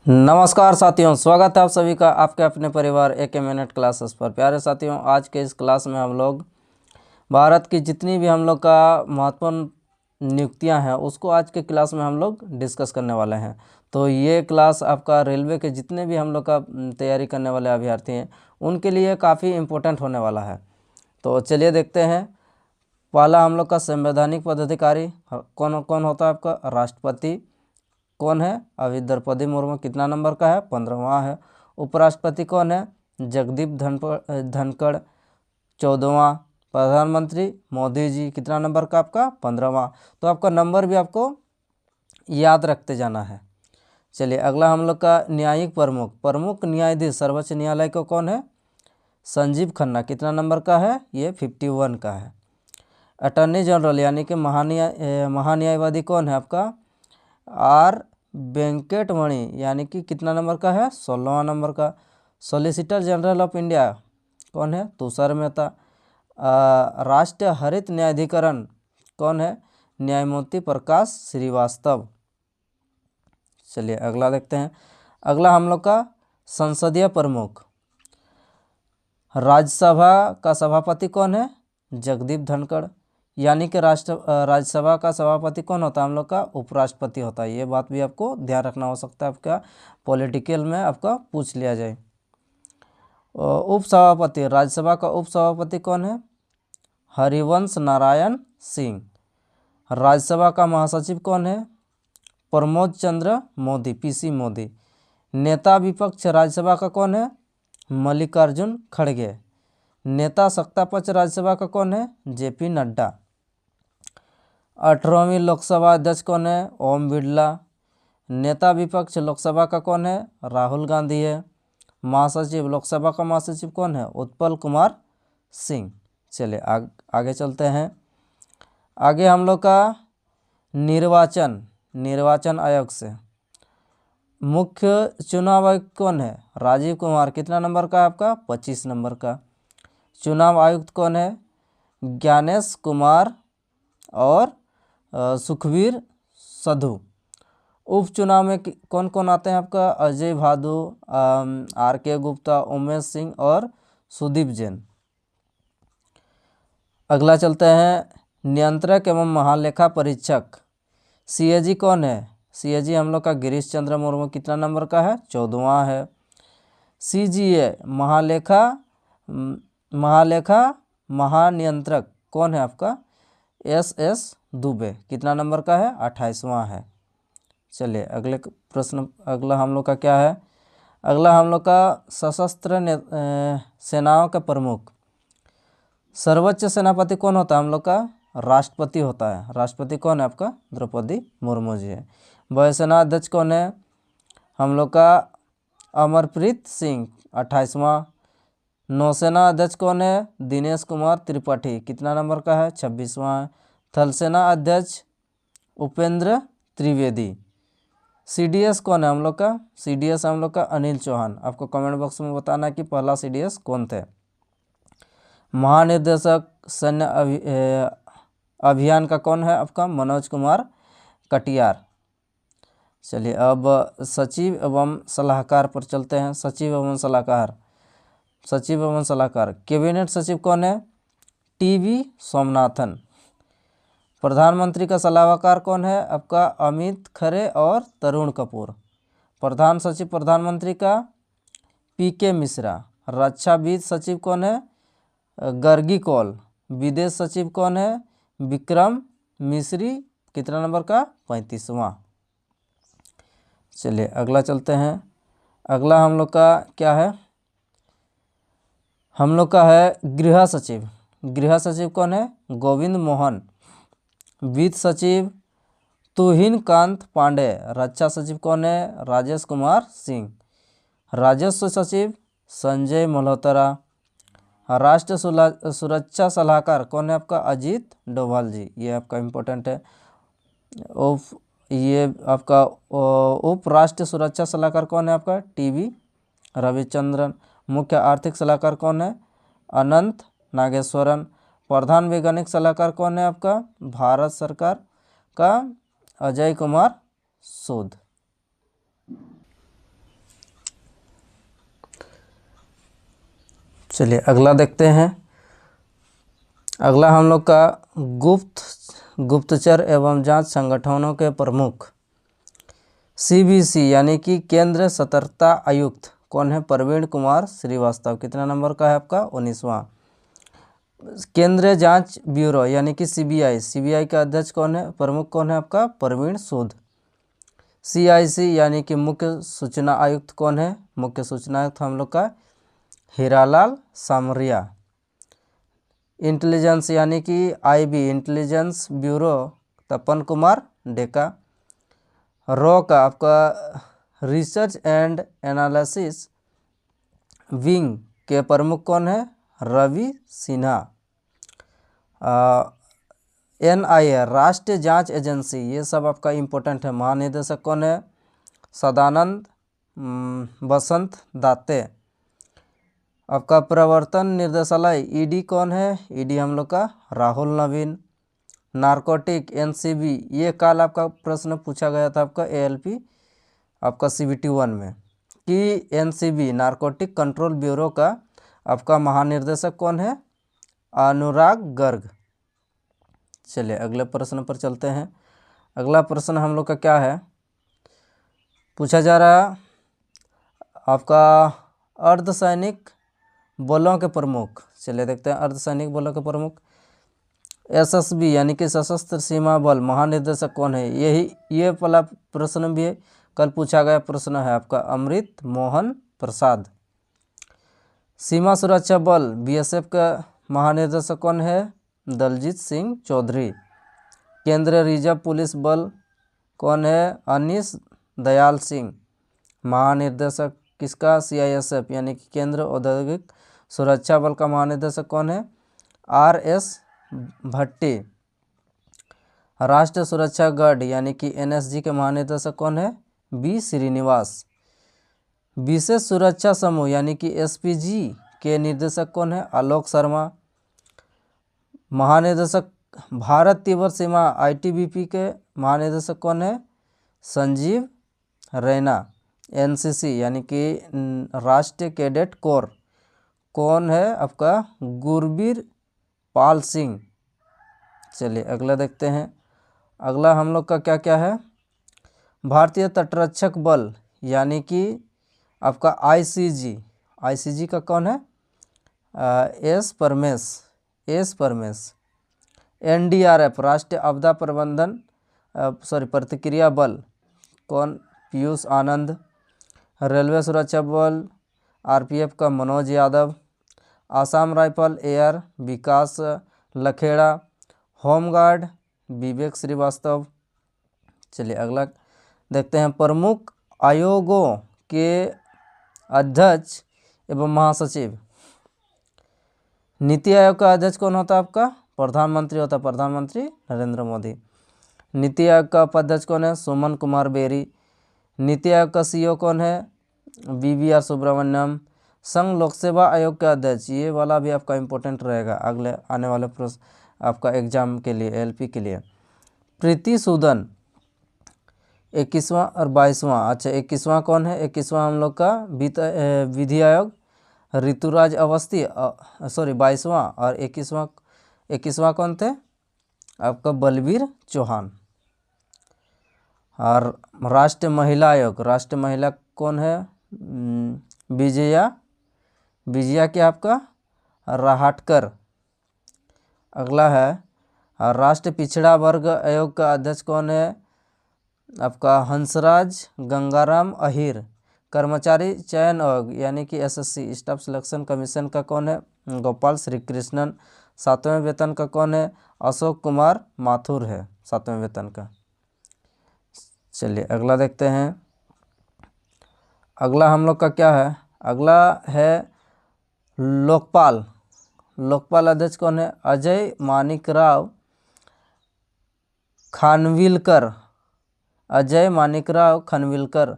नमस्कार साथियों, स्वागत है आप सभी का आपके अपने परिवार एक मिनट क्लासेस पर। प्यारे साथियों, आज के इस क्लास में हम लोग भारत की जितनी भी हम लोग का महत्वपूर्ण नियुक्तियां हैं उसको आज के क्लास में हम लोग डिस्कस करने वाले हैं। तो ये क्लास आपका रेलवे के जितने भी हम लोग का तैयारी करने वाले अभ्यर्थी हैं उनके लिए काफ़ी इम्पोर्टेंट होने वाला है। तो चलिए देखते हैं। पहला हम लोग का संवैधानिक पदाधिकारी कौन कौन होता है आपका? राष्ट्रपति कौन है? अभी द्रौपदी मुर्मू कितना नंबर का है? 15वां है। उपराष्ट्रपति कौन है? जगदीप धनखड़ 14वां। प्रधानमंत्री मोदी जी कितना नंबर का आपका? 15वां। तो आपका नंबर भी आपको याद रखते जाना है। चलिए अगला हम लोग का न्यायिक प्रमुख न्यायाधीश सर्वोच्च न्यायालय को कौन है? संजीव खन्ना कितना नंबर का है? ये 51 का है। अटॉर्नी जनरल यानी कि महान्यायवादी कौन है आपका? आर वेंकटमणि यानी कि कितना नंबर का है? 16वां नंबर का। सॉलिसिटर जनरल ऑफ इंडिया कौन है? तुषार मेहता। राष्ट्रीय हरित न्यायाधिकरण कौन है? न्यायमूर्ति प्रकाश श्रीवास्तव। चलिए अगला देखते हैं। अगला हम लोग का संसदीय प्रमुख। राज्यसभा का सभापति कौन है? जगदीप धनखड़। यानी कि राज्यसभा का सभापति कौन होता है हम लोग का? उपराष्ट्रपति होता है। ये बात भी आपको ध्यान रखना हो सकता है, आपका पॉलिटिकल में आपका पूछ लिया जाए। उपसभापति, राज्यसभा का उपसभापति कौन है? हरिवंश नारायण सिंह। राज्यसभा का महासचिव कौन है? प्रमोद चंद्र मोदी, पीसी मोदी। नेता विपक्ष राज्यसभा का कौन है? मल्लिकार्जुन खड़गे। नेता सत्तापक्ष राज्यसभा का कौन है? जेपी नड्डा। 18वीं लोकसभा अध्यक्ष कौन है? ओम बिरला। नेता विपक्ष लोकसभा का कौन है? राहुल गांधी है। महासचिव लोकसभा का महासचिव कौन है? उत्पल कुमार सिंह। चलिए आगे चलते हैं। आगे हम लोग का निर्वाचन आयोग से मुख्य चुनाव आयुक्त कौन है? राजीव कुमार कितना नंबर का है आपका? 25 नंबर का। चुनाव आयुक्त कौन है? ज्ञानेश कुमार और सुखवीर सधु। उपचुनाव में कौन कौन आते हैं आपका? अजय भादु, RK गुप्ता, उमेश सिंह और सुदीप जैन। अगला चलते हैं। नियंत्रक एवं महालेखा परीक्षक CAG कौन है? CAG हम लोग का गिरीश चंद्र मुर्मू कितना नंबर का है? 14वां है। CGA महालेखा महानियंत्रक कौन है आपका? SS दुबे कितना नंबर का है? 28वां है। चलिए अगले प्रश्न, अगला हम लोग का क्या है? अगला हम लोग का सशस्त्र सेनाओं के प्रमुख। सर्वोच्च सेनापति कौन होता है हम लोग का? राष्ट्रपति होता है। राष्ट्रपति कौन है आपका? द्रौपदी मुर्मू जी है। वायुसेना अध्यक्ष कौन है हम लोग का? अमरप्रीत सिंह 28वां। नौसेना अध्यक्ष कौन है? दिनेश कुमार त्रिपाठी कितना नंबर का है? 26वां है। थल सेना अध्यक्ष उपेंद्र त्रिवेदी। CDS कौन है हम लोग का? CDS हम लोग का अनिल चौहान। आपको कमेंट बॉक्स में बताना है कि पहला CDS कौन थे। महानिदेशक सैन्य अभियान का कौन है आपका? मनोज कुमार कटियार। चलिए अब सचिव एवं सलाहकार पर चलते हैं। सचिव एवं सलाहकार कैबिनेट सचिव कौन है? TV सोमनाथन। प्रधानमंत्री का सलाहकार कौन है आपका? अमित खरे और तरुण कपूर। प्रधान सचिव प्रधानमंत्री का PK मिश्रा। रक्षाविद सचिव कौन है? गर्गी कौल। विदेश सचिव कौन है? विक्रम मिश्री कितना नंबर का? 35वां। चलिए अगला चलते हैं। अगला हम लोग का क्या है? हम लोग का है गृह सचिव। गृह सचिव कौन है? गोविंद मोहन। वित्त सचिव तुहिन कांत पांडे। रक्षा सचिव कौन है? राजेश कुमार सिंह। राजस्व सचिव संजय मल्होत्रा। राष्ट्रीय सुरक्षा सलाहकार कौन है आपका? अजीत डोभाल जी। ये आपका इम्पोर्टेंट है। ये आपका उप राष्ट्रीय सुरक्षा सलाहकार कौन है आपका? TV रविचंद्रन। मुख्य आर्थिक सलाहकार कौन है? अनंत नागेश्वरन। प्रधान वैज्ञानिक सलाहकार कौन है आपका? भारत सरकार का अजय कुमार सूद। चलिए अगला देखते हैं। अगला हम लोग का गुप्तचर एवं जांच संगठनों के प्रमुख CBC यानी कि केंद्र सतर्कता आयुक्त कौन है? प्रवीण कुमार श्रीवास्तव। कितना नंबर का है आपका? 19वां। केंद्रीय जांच ब्यूरो यानी कि CBI का अध्यक्ष कौन है? प्रमुख कौन है आपका? प्रवीण सूद। CIC यानी कि मुख्य सूचना आयुक्त कौन है? मुख्य सूचना आयुक्त हम लोग का हीरालाल सामरिया। इंटेलिजेंस यानी कि IB इंटेलिजेंस ब्यूरो तपन कुमार डेका। रॉ का आपका रिसर्च एंड एनालिसिस विंग के प्रमुख कौन है? रवि सिन्हा। NIA राष्ट्रीय जांच एजेंसी, ये सब आपका इम्पोर्टेंट है। महानिदेशक कौन है? सदानंद बसंत दाते। आपका प्रवर्तन निर्देशालय ED कौन है? ED हम लोग का राहुल नवीन। नारकोटिक NCB, ये कल आपका प्रश्न पूछा गया था आपका ALP आपका CBT 1 में कि NCB नारकोटिक कंट्रोल ब्यूरो का आपका महानिर्देशक कौन है? अनुराग गर्ग। चलिए अगले प्रश्न पर चलते हैं। अगला प्रश्न हम लोग का क्या है? पूछा जा रहा आपका अर्धसैनिक बलों के प्रमुख। चलिए देखते हैं अर्धसैनिक बलों के प्रमुख SSB यानी कि सशस्त्र सीमा बल महानिदेशक कौन है? ये वाला प्रश्न भी कल पूछा गया प्रश्न है आपका अमृत मोहन प्रसाद। सीमा सुरक्षा बल BSF का महानिदेशक कौन है? दलजीत सिंह चौधरी। केंद्रीय रिजर्व पुलिस बल कौन है? अनीस दयाल सिंह। महानिर्देशक किसका? CISF यानी कि केंद्र औद्योगिक सुरक्षा बल का महानिदेशक कौन है? RS भट्टी। राष्ट्रीय सुरक्षा गार्ड यानी कि NSG के महानिदेशक कौन है? B श्रीनिवास। विशेष सुरक्षा समूह यानी कि SPG के निर्देशक कौन है? आलोक शर्मा। महानिदेशक भारत तिब्बत सीमा ITBP के महानिदेशक कौन है? संजीव रैना। NCC यानी कि राष्ट्रीय कैडेट कोर कौन है आपका? गुरबीर पाल सिंह। चलिए अगला देखते हैं। अगला हम लोग का क्या क्या है? भारतीय तटरक्षक बल यानी कि आपका ICG का कौन है? एस परमेश। NDRF राष्ट्रीय आपदा प्रबंधन प्रतिक्रिया बल कौन? पीयूष आनंद। रेलवे सुरक्षा बल RPF का मनोज यादव। आसाम राइफल एयर विकास लखेड़ा। होमगार्ड विवेक श्रीवास्तव। चलिए अगला देखते हैं। प्रमुख आयोगों के अध्यक्ष एवं महासचिव। नीति आयोग का अध्यक्ष कौन होता है आपका? प्रधानमंत्री होता है, प्रधानमंत्री नरेंद्र मोदी। नीति आयोग का उपाध्यक्ष कौन है? सुमन कुमार बेरी। नीति आयोग का CEO कौन है? BVR सुब्रमण्यम। संघ लोक सेवा आयोग के अध्यक्ष, ये वाला भी आपका इम्पोर्टेंट रहेगा अगले आने वाले आपका एग्जाम के लिए LP के लिए। प्रीति सूदन 21वां और 22वां। अच्छा 21वां कौन है? 21वां हम लोग का विधि आयोग ऋतुराज अवस्थी 22वां और 21वां कौन थे? आपका बलबीर चौहान। और राष्ट्रीय महिला आयोग, राष्ट्रीय महिला कौन है? विजया क्या आपका? राहटकर। अगला है राष्ट्रीय पिछड़ा वर्ग आयोग का अध्यक्ष कौन है? आपका हंसराज गंगाराम अहिर। कर्मचारी चयन आयोग यानी कि SSC स्टाफ सिलेक्शन कमीशन का कौन है? गोपाल श्री कृष्णन। 7वें वेतन का कौन है? अशोक कुमार माथुर है 7वें वेतन का। चलिए अगला देखते हैं। अगला हम लोग का क्या है? अगला है लोकपाल अध्यक्ष कौन है? अजय मानिकराव खानविलकर। अजय मानिकराव खानविलकर।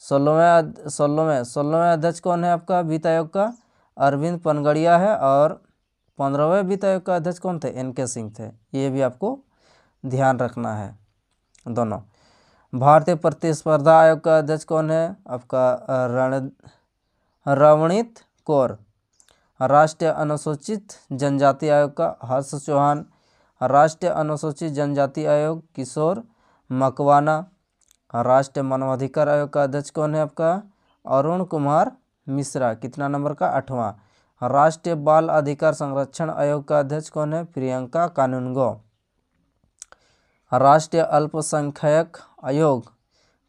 16वें अध्यक्ष कौन है आपका वित्त आयोग का? अरविंद पनगड़िया है। और 15वें वित्त आयोग का अध्यक्ष कौन थे? NK सिंह थे। ये भी आपको ध्यान रखना है दोनों। भारतीय प्रतिस्पर्धा आयोग का अध्यक्ष कौन है? आपका रवनीत कौर। राष्ट्रीय अनुसूचित जनजाति आयोग का हर्ष चौहान, राष्ट्रीय अनुसूचित जनजाति आयोग किशोर मकवाना, राष्ट्रीय मानवाधिकार आयोग का अध्यक्ष कौन है आपका अरुण कुमार मिश्रा, कितना नंबर का 8वां। राष्ट्रीय बाल अधिकार संरक्षण आयोग का अध्यक्ष कौन है प्रियंका कानूनगो। राष्ट्रीय अल्पसंख्यक आयोग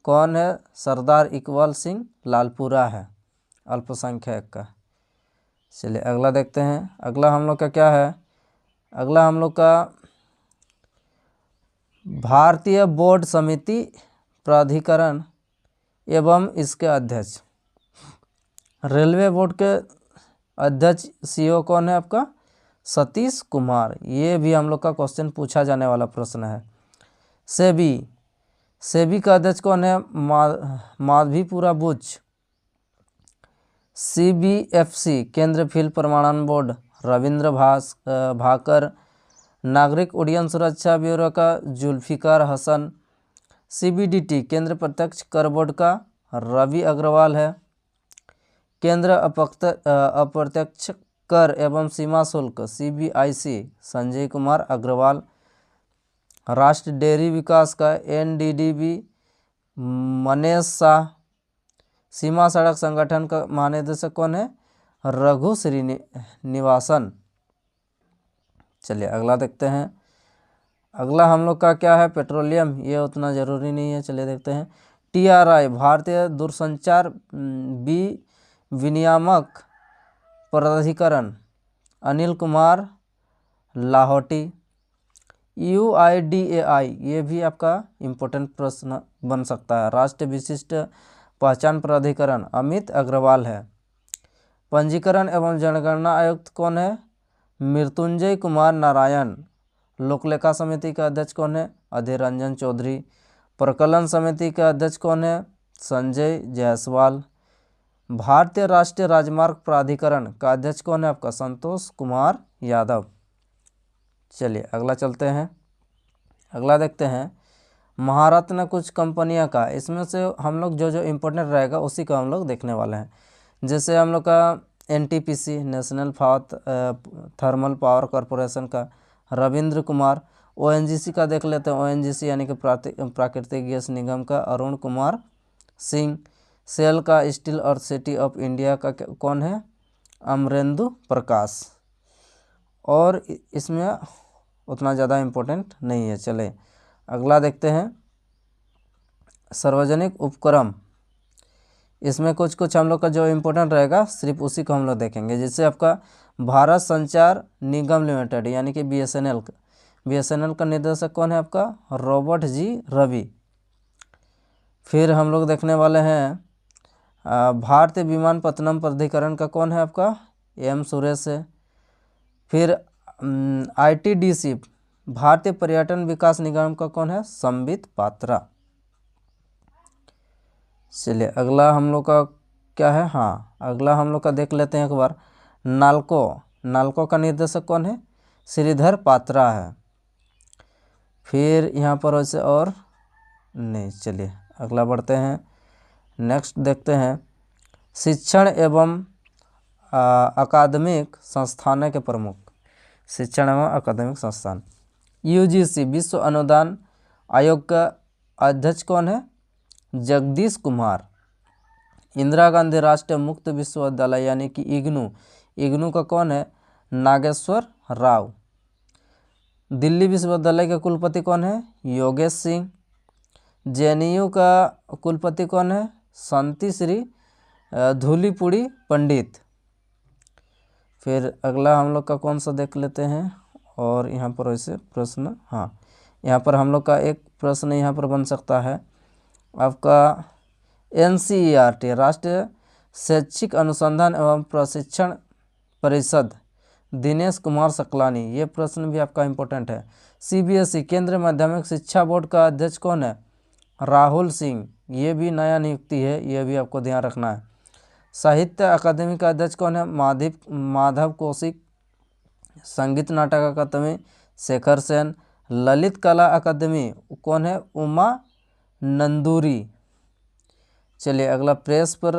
कौन है सरदार इकबाल सिंह लालपुरा है अल्पसंख्यक का। चलिए अगला देखते हैं। अगला हम लोग का क्या है, अगला हम लोग का भारतीय बोर्ड समिति प्राधिकरण एवं इसके अध्यक्ष। रेलवे बोर्ड के अध्यक्ष सीईओ कौन है आपका सतीश कुमार, ये भी हम लोग का क्वेश्चन पूछा जाने वाला प्रश्न है। सेबी का अध्यक्ष कौन है माधवीपुरा बुच। CBFC केंद्रीय फिल्म प्रमाणन बोर्ड रविंद्र भाकर। नागरिक उड्डयन सुरक्षा ब्यूरो का जुल्फिकार हसन। CBDT केंद्र प्रत्यक्ष कर बोर्ड का रवि अग्रवाल है। केंद्र अप्रत्यक्ष कर एवं सीमा शुल्क CBIC संजय कुमार अग्रवाल। राष्ट्रीय डेयरी विकास का NDDB मनेश शाह। सीमा सड़क संगठन का महानिदेशक कौन है रघु श्रीनिवासन। चलिए अगला देखते हैं। अगला हम लोग का क्या है पेट्रोलियम, ये उतना ज़रूरी नहीं है। चलिए देखते हैं। TRI भारतीय दूरसंचार विनियामक प्राधिकरण अनिल कुमार लाहौटी। UIDAI ये भी आपका इम्पोर्टेंट प्रश्न बन सकता है। राष्ट्रीय विशिष्ट पहचान प्राधिकरण अमित अग्रवाल है। पंजीकरण एवं जनगणना आयुक्त कौन है मृत्युंजय कुमार नारायण। लोकलेखा समिति का अध्यक्ष कौन है अधीर रंजन चौधरी। प्रकलन समिति का अध्यक्ष कौन है संजय जायसवाल। भारतीय राष्ट्रीय राजमार्ग प्राधिकरण का अध्यक्ष कौन है आपका संतोष कुमार यादव। चलिए अगला चलते हैं। अगला देखते हैं महारत्न कुछ कंपनियां का, इसमें से हम लोग जो इम्पोर्टेंट रहेगा उसी का हम लोग देखने वाले हैं। जैसे हम लोग का NTPC national thermal power corporation का रविंद्र कुमार। ONGC का देख लेते हैं। ONGC यानी कि प्राकृतिक गैस निगम का अरुण कुमार सिंह। सेल का स्टील अथॉरिटी ऑफ इंडिया का कौन है अमरेंदु प्रकाश। और इसमें उतना ज़्यादा इम्पोर्टेंट नहीं है। चले अगला देखते हैं। सार्वजनिक उपक्रम, इसमें कुछ हम लोग का जो इम्पोर्टेंट रहेगा सिर्फ उसी को हम लोग देखेंगे। जैसे आपका भारत संचार निगम लिमिटेड यानी कि BSNL का निर्देशक कौन है आपका रॉबर्ट जी रवि। फिर हम लोग देखने वाले हैं भारतीय विमानपत्तनम प्राधिकरण का कौन है आपका M सुरेश है। फिर ITDC भारतीय पर्यटन विकास निगम का कौन है संबित पात्रा। चलिए अगला हम लोग का क्या है, हाँ अगला हम लोग का देख लेते हैं एक बार। नाल्को का निर्देशक कौन है श्रीधर पात्रा है। फिर यहाँ पर वैसे और नहीं। चलिए अगला बढ़ते हैं। नेक्स्ट देखते हैं शिक्षण एवं अकादमिक संस्थान के प्रमुख। शिक्षण एवं अकादमिक संस्थान UGC विश्व अनुदान आयोग का अध्यक्ष कौन है जगदीश कुमार। इंदिरा गांधी राष्ट्रीय मुक्त विश्वविद्यालय यानी कि इग्नू का कौन है नागेश्वर राव। दिल्ली विश्वविद्यालय के कुलपति कौन है योगेश सिंह। JNU का कुलपति कौन है शांति श्री धूलीपुड़ी पंडित। फिर अगला हम लोग का कौन सा देख लेते हैं। और यहाँ पर वैसे प्रश्न, हाँ यहाँ पर हम लोग का एक प्रश्न यहाँ पर बन सकता है आपका NCERT राष्ट्रीय शैक्षिक अनुसंधान एवं प्रशिक्षण परिषद दिनेश कुमार सकलानी, ये प्रश्न भी आपका इम्पोर्टेंट है। CBSE केंद्रीय माध्यमिक शिक्षा बोर्ड का अध्यक्ष कौन है राहुल सिंह, ये भी नया नियुक्ति है, ये भी आपको ध्यान रखना है। साहित्य अकादमी का अध्यक्ष कौन है माधव कौशिक। संगीत नाटक अकादमी शेखर सेन। ललित कला अकादमी कौन है उमा नंदूरी। चलिए अगला प्रेस पर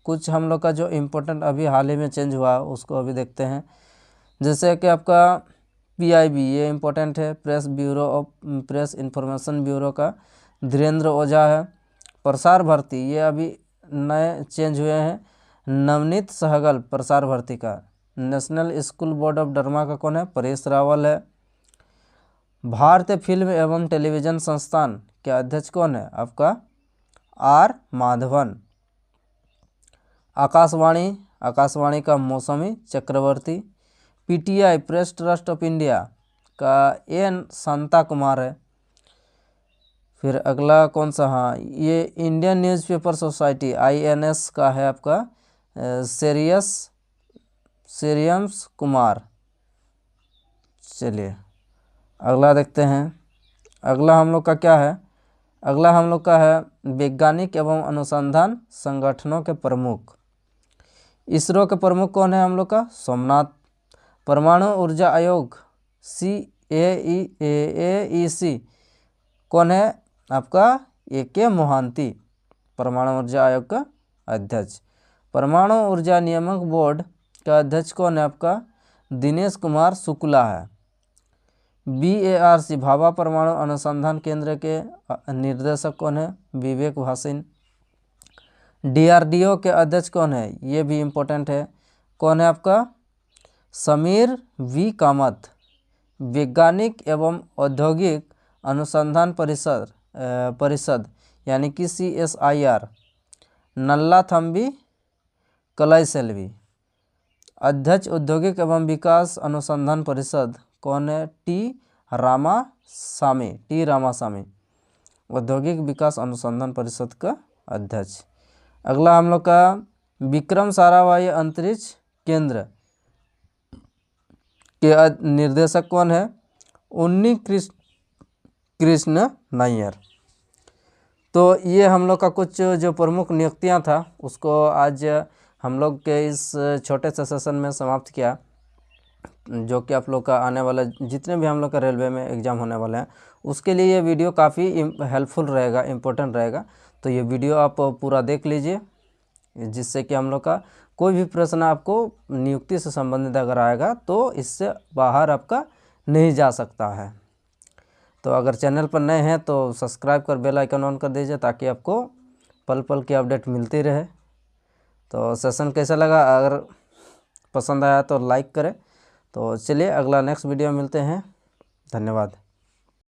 कुछ हम लोग का जो इम्पोर्टेंट अभी हाल ही में चेंज हुआ उसको अभी देखते हैं। जैसे कि आपका PIB ये इम्पोर्टेंट है, press bureau of press information bureau का धीरेन्द्र ओझा है। प्रसार भारती ये अभी नए चेंज हुए हैं, नवनीत सहगल प्रसार भारती का। National school board of drama का कौन है? परेश रावल है। भारतीय फिल्म एवं टेलीविज़न संस्थान के अध्यक्ष कौन है? आपका R माधवन। आकाशवाणी का मौसमी चक्रवर्ती। PTI press trust of India का N शांता कुमार है। फिर अगला कौन सा? हाँ, ये इंडियन न्यूज़पेपर सोसाइटी INS का है आपका सेरियम्स कुमार। चलिए अगला देखते हैं। अगला हम लोग का क्या है? अगला हम लोग का है वैज्ञानिक एवं अनुसंधान संगठनों के प्रमुख। इसरो के प्रमुख कौन है हम लोग का? सोमनाथ। परमाणु ऊर्जा आयोग AEC कौन है? आपका AK मोहांती, परमाणु ऊर्जा आयोग का अध्यक्ष। परमाणु ऊर्जा नियामक बोर्ड का अध्यक्ष कौन है? आपका दिनेश कुमार शुक्ला है। BARC भाभा परमाणु अनुसंधान केंद्र के निर्देशक कौन है? विवेक भासिन। DRDO के अध्यक्ष कौन है? ये भी इम्पोर्टेंट है, कौन है आपका? समीर V कामत। वैज्ञानिक एवं औद्योगिक अनुसंधान परिषद यानी कि CSIR नल्लाथम्बी कलाईसेल्वी। अध्यक्ष औद्योगिक एवं विकास अनुसंधान परिषद कौन है? T रामासामी औद्योगिक विकास अनुसंधान परिषद का अध्यक्ष। अगला हम लोग का विक्रम साराभाई अंतरिक्ष केंद्र के निर्देशक कौन है? उन्नी कृष्ण नायर। तो ये हम लोग का कुछ जो प्रमुख नियुक्तियां था उसको आज हम लोग के इस छोटे से सेशन में समाप्त किया, जो कि आप लोग का आने वाला जितने भी हम लोग का रेलवे में एग्ज़ाम होने वाले हैं उसके लिए ये वीडियो काफ़ी हेल्पफुल रहेगा, इम्पोर्टेंट रहेगा। तो ये वीडियो आप पूरा देख लीजिए, जिससे कि हम लोग का कोई भी प्रश्न आपको नियुक्ति से संबंधित अगर आएगा तो इससे बाहर आपका नहीं जा सकता है। तो अगर चैनल पर नए हैं तो सब्सक्राइब कर बेल आइकन ऑन कर दीजिए ताकि आपको पल पल की अपडेट मिलती रहे। तो सेशन कैसा लगा? अगर पसंद आया तो लाइक करें। तो चलिए अगला नेक्स्ट वीडियो में मिलते हैं। धन्यवाद।